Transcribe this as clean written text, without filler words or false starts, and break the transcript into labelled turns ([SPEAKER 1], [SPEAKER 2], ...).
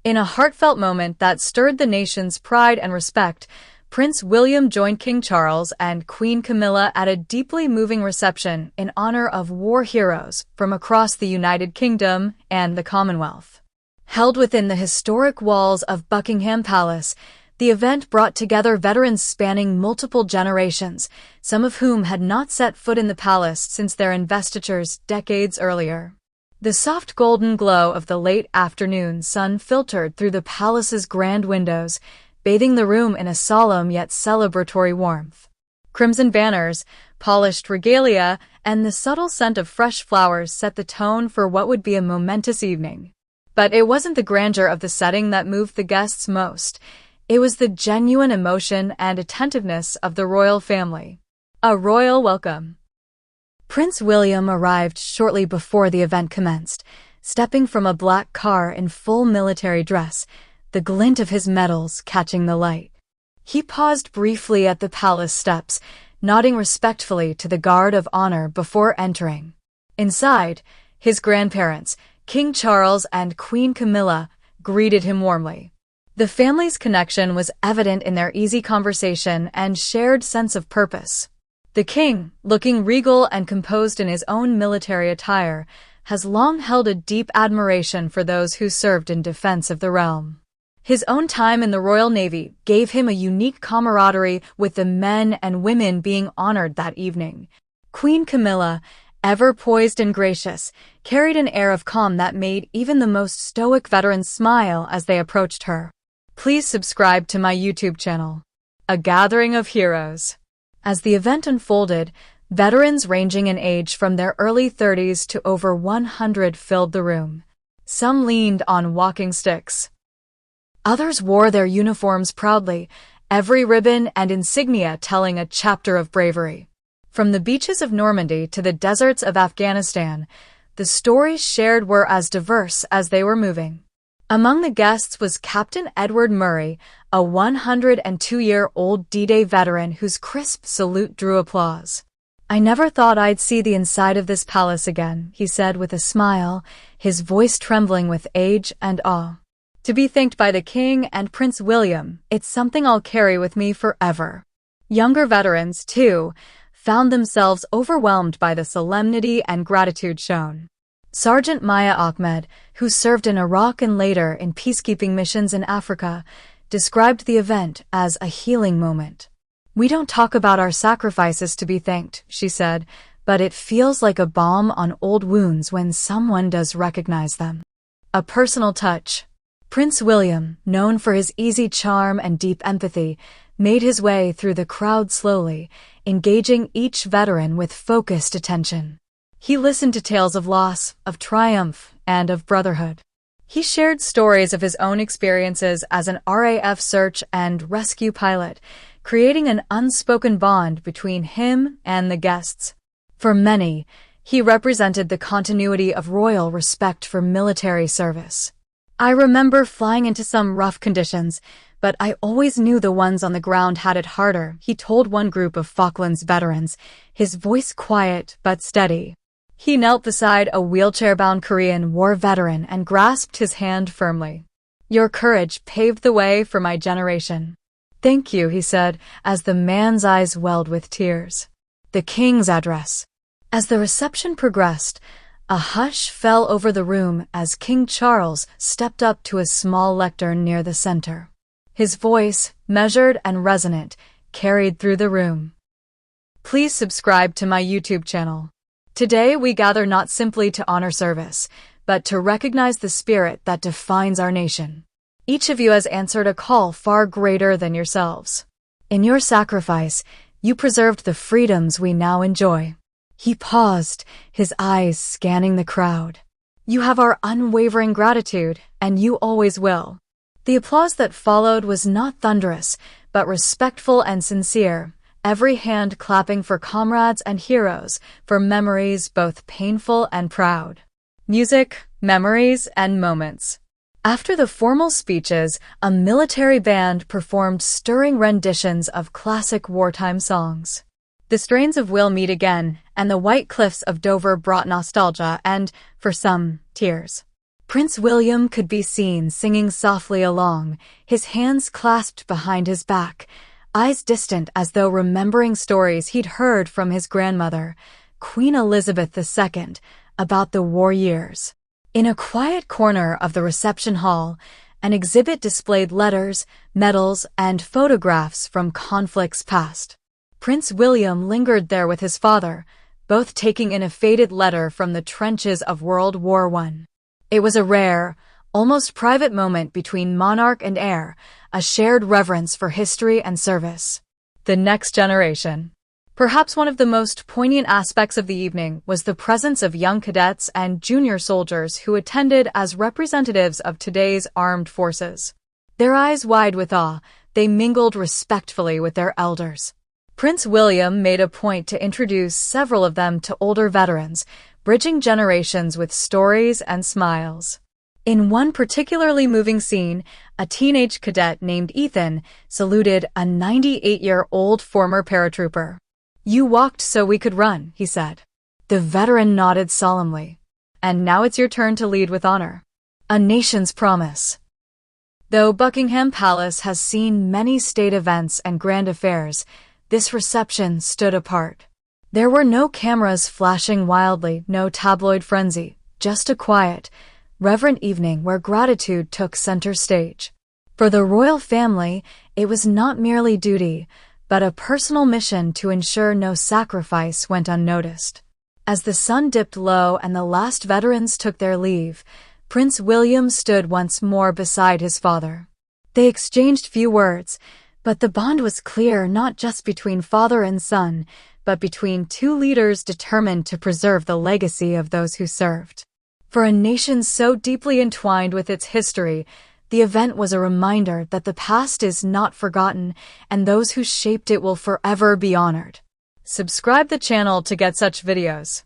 [SPEAKER 1] In a heartfelt moment that stirred the nation's pride and respect, Prince William joined King Charles and Queen Camilla at a deeply moving reception in honor of war heroes from across the United Kingdom and the Commonwealth. Held within the historic walls of Buckingham Palace, the event brought together veterans spanning multiple generations, some of whom had not set foot in the palace since their investitures decades earlier. The soft golden glow of the late afternoon sun filtered through the palace's grand windows, bathing the room in a solemn yet celebratory warmth. Crimson banners, polished regalia, and the subtle scent of fresh flowers set the tone for what would be a momentous evening. But it wasn't the grandeur of the setting that moved the guests most. It was the genuine emotion and attentiveness of the royal family. A royal welcome. Prince William arrived shortly before the event commenced, stepping from a black car in full military dress, the glint of his medals catching the light. He paused briefly at the palace steps, nodding respectfully to the guard of honor before entering. Inside, his grandparents, King Charles and Queen Camilla, greeted him warmly. The family's connection was evident in their easy conversation and shared sense of purpose. The king, looking regal and composed in his own military attire, has long held a deep admiration for those who served in defense of the realm. His own time in the Royal Navy gave him a unique camaraderie with the men and women being honored that evening. Queen Camilla, ever poised and gracious, carried an air of calm that made even the most stoic veterans smile as they approached her. Please subscribe to my YouTube channel. A Gathering of Heroes. As the event unfolded, veterans ranging in age from their early 30s to over 100 filled the room. Some leaned on walking sticks. Others wore their uniforms proudly, every ribbon and insignia telling a chapter of bravery. From the beaches of Normandy to the deserts of Afghanistan, the stories shared were as diverse as they were moving. Among the guests was Captain Edward Murray, a 102-year-old D-Day veteran whose crisp salute drew applause. "I never thought I'd see the inside of this palace again," he said with a smile, his voice trembling with age and awe. "To be thanked by the King and Prince William, it's something I'll carry with me forever." Younger veterans, too, found themselves overwhelmed by the solemnity and gratitude shown. Sergeant Maya Ahmed, who served in Iraq and later in peacekeeping missions in Africa, described the event as a healing moment. "We don't talk about our sacrifices to be thanked," she said, "but it feels like a balm on old wounds when someone does recognize them." A personal touch. Prince William, known for his easy charm and deep empathy, made his way through the crowd slowly, engaging each veteran with focused attention. He listened to tales of loss, of triumph, and of brotherhood. He shared stories of his own experiences as an RAF search and rescue pilot, creating an unspoken bond between him and the guests. For many, he represented the continuity of royal respect for military service. "I remember flying into some rough conditions, but I always knew the ones on the ground had it harder," he told one group of Falklands veterans, his voice quiet but steady. He knelt beside a wheelchair-bound Korean War veteran and grasped his hand firmly. "Your courage paved the way for my generation." "Thank you," he said, as the man's eyes welled with tears. The King's address. As the reception progressed, a hush fell over the room as King Charles stepped up to a small lectern near the center. His voice, measured and resonant, carried through the room. Please subscribe to my YouTube channel. Today we gather not simply to honor service, but to recognize the spirit that defines our nation. Each of you has answered a call far greater than yourselves. In your sacrifice, you preserved the freedoms we now enjoy. He paused, his eyes scanning the crowd. You have our unwavering gratitude, and you always will. The applause that followed was not thunderous, but respectful and sincere, every hand clapping for comrades and heroes, for memories both painful and proud. Music, memories, and moments. After the formal speeches, a military band performed stirring renditions of classic wartime songs. The strains of "We'll Meet Again" and "The White Cliffs of Dover" brought nostalgia and, for some, tears. Prince William could be seen singing softly along, his hands clasped behind his back, eyes distant as though remembering stories he'd heard from his grandmother, Queen Elizabeth II, about the war years. In a quiet corner of the reception hall, an exhibit displayed letters, medals, and photographs from conflicts past. Prince William lingered there with his father, both taking in a faded letter from the trenches of World War I. It was a rare, almost private moment between monarch and heir, a shared reverence for history and service. The next generation. Perhaps one of the most poignant aspects of the evening was the presence of young cadets and junior soldiers who attended as representatives of today's armed forces. Their eyes wide with awe, they mingled respectfully with their elders. Prince William made a point to introduce several of them to older veterans, bridging generations with stories and smiles. In one particularly moving scene, a teenage cadet named Ethan saluted a 98-year-old former paratrooper. "You walked so we could run," he said. The veteran nodded solemnly. "And now it's your turn to lead with honor." A nation's promise. Though Buckingham Palace has seen many state events and grand affairs, this reception stood apart. There were no cameras flashing wildly, no tabloid frenzy, just a quiet, reverent evening where gratitude took center stage. For the royal family, it was not merely duty, but a personal mission to ensure no sacrifice went unnoticed. As the sun dipped low and the last veterans took their leave, Prince William stood once more beside his father. They exchanged few words, but the bond was clear not just between father and son, but between two leaders determined to preserve the legacy of those who served. For a nation so deeply entwined with its history, the event was a reminder that the past is not forgotten and those who shaped it will forever be honored. Subscribe the channel to get such videos.